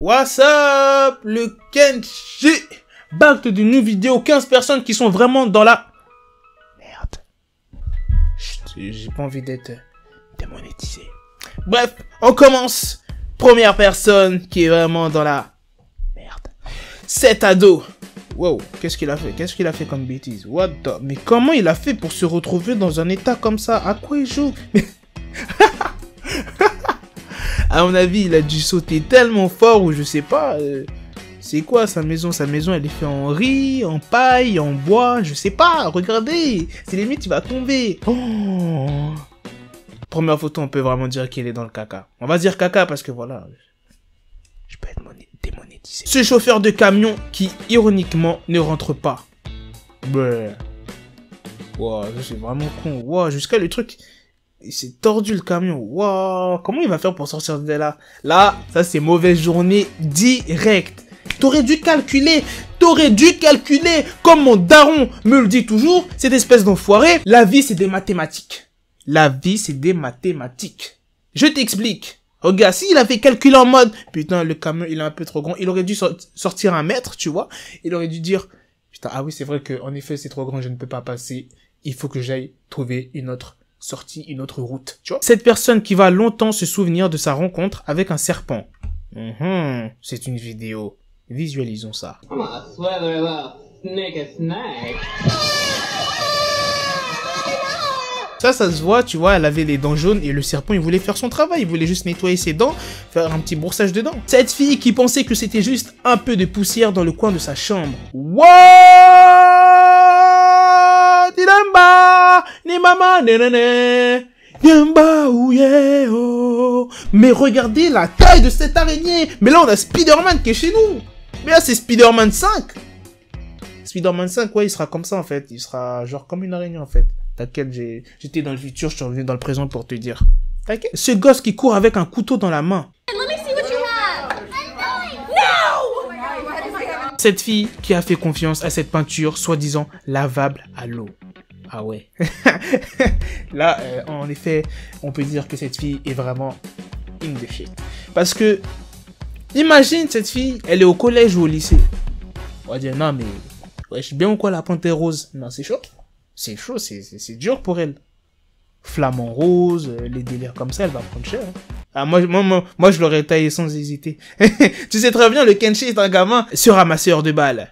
What's up, le Kenshi? Back d'une nouvelle vidéo, 15 personnes qui sont vraiment dans la... Merde. J'ai pas envie d'être démonétisé. Bref, on commence. Première personne qui est vraiment dans la... Merde. Cet ado. Wow, qu'est-ce qu'il a fait? Qu'est-ce qu'il a fait comme bêtise? What the... Mais comment il a fait pour se retrouver dans un état comme ça? À quoi il joue? À mon avis, il a dû sauter tellement fort ou je sais pas. C'est quoi sa maison? Sa maison, elle est faite en riz, en paille, en bois, je sais pas. Regardez, c'est limite, il va tomber. Oh. Première photo, on peut vraiment dire qu'il est dans le caca. On va dire caca parce que voilà, je peux être démonétisé. Ce chauffeur de camion qui, ironiquement, ne rentre pas. Brrr. Wow, c'est vraiment con. Wow, jusqu'à le truc... Il s'est tordu le camion. Waouh, comment il va faire pour sortir de là? Là, ça c'est mauvaise journée direct. T'aurais dû calculer. Comme mon daron me le dit toujours, cette espèce d'enfoiré. La vie c'est des mathématiques. La vie c'est des mathématiques. Je t'explique. Regarde, s'il avait calculé en mode, putain, le camion il est un peu trop grand, il aurait dû sortir 1 mètre, tu vois. Il aurait dû dire, putain, ah oui c'est vrai que en effet c'est trop grand, je ne peux pas passer. Il faut que j'aille trouver une autre une autre route, tu vois. Cette personne qui va longtemps se souvenir de sa rencontre avec un serpent. C'est une vidéo. Visualisons ça. Ça se voit, tu vois, elle avait les dents jaunes et le serpent, il voulait faire son travail. Il voulait juste nettoyer ses dents, faire un petit broussage de dents. Cette fille qui pensait que c'était juste un peu de poussière dans le coin de sa chambre. What? Ni mama nenene. Mais regardez la taille de cette araignée. Mais là on a Spider-Man qui est chez nous. Mais là c'est Spider-Man 5. Spider-Man 5, ouais, il sera comme ça en fait. Il sera genre comme une araignée en fait. T'inquiète, j'étais dans le futur, je suis revenu dans le présent pour te dire. T'inquiète. Ce gosse qui court avec un couteau dans la main. Cette fille qui a fait confiance à cette peinture soi-disant lavable à l'eau. Ah ouais. Là, en effet, on peut dire que cette fille est vraiment in the shit. Parce que, imagine cette fille, elle est au collège ou au lycée. On va dire, non mais, wesh, bien ou quoi la panthère rose? Non, c'est chaud. C'est chaud, c'est dur pour elle. Flamant rose, les délires comme ça, elle va prendre cher. Hein. Ah, moi, je l'aurais taillé sans hésiter. Tu sais très bien, le Kenshi est un gamin sur ramasseur de balles.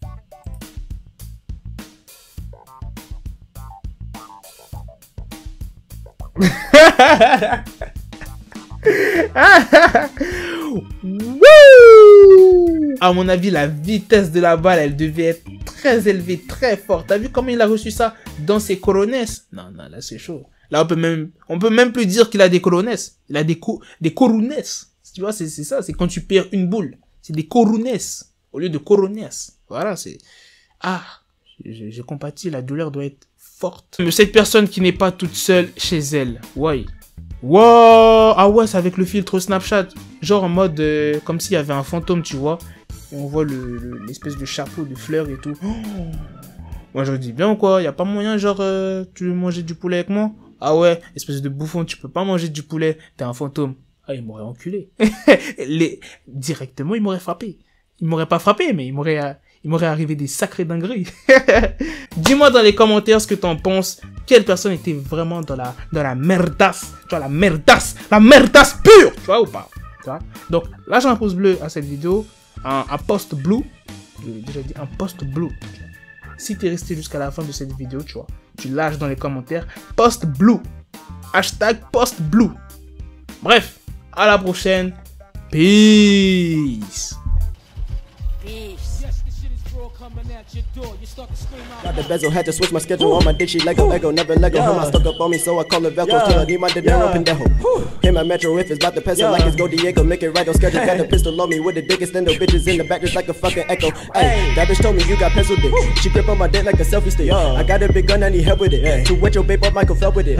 À mon avis, la vitesse de la balle, elle devait être très élevée, très forte. T'as vu comment il a reçu ça dans ses corones? Non, non, là c'est chaud. Là, on peut même plus dire qu'il a des corones. Il a des corones. Tu vois, c'est ça. C'est quand tu perds une boule. C'est des corones au lieu de corones. Voilà, c'est... Ah, je compatis. La douleur doit être forte. Mais cette personne qui n'est pas toute seule chez elle. Ouais. Wow. Ah ouais, c'est avec le filtre Snapchat. Genre en mode... comme s'il y avait un fantôme, tu vois. Et on voit l'espèce de chapeau de fleurs et tout. Oh. Moi, je dis bien ou quoi? Y a pas moyen, genre... tu veux manger du poulet avec moi? Ah ouais, espèce de bouffon, tu peux pas manger du poulet, t'es un fantôme. Ah, il m'aurait enculé. Directement, il m'aurait frappé. Il m'aurait pas frappé, mais il m'aurait arrivé des sacrées dingueries. Dis-moi dans les commentaires ce que t'en penses. Quelle personne était vraiment dans la merdasse. Tu vois, la merdasse pure. Tu vois ou pas? Tu vois? Donc, lâche un pouce bleu à cette vidéo. Un post blue. J'ai déjà dit un post blue. Si t'es resté jusqu'à la fin de cette vidéo, tu vois, tu lâches dans les commentaires post blue. Hashtag post blue. Bref, à la prochaine. Peace. Got the bezel, had to switch my schedule on my dick, she Lego, never Lego. Him, I stuck up on me, so I call it Velcro. Till I need my dinero pendejo. Him, my metro if it's about to pencil like it's Go Diego. Make it right on schedule. Got the pistol on me with the dick extendo. Bitches in the back just like a fucking echo. Hey, that bitch told me you got pencil dick. She grip on my dick like a selfie stick. I got a big gun, I need help with it. To wet your babe up, Michael fell with it.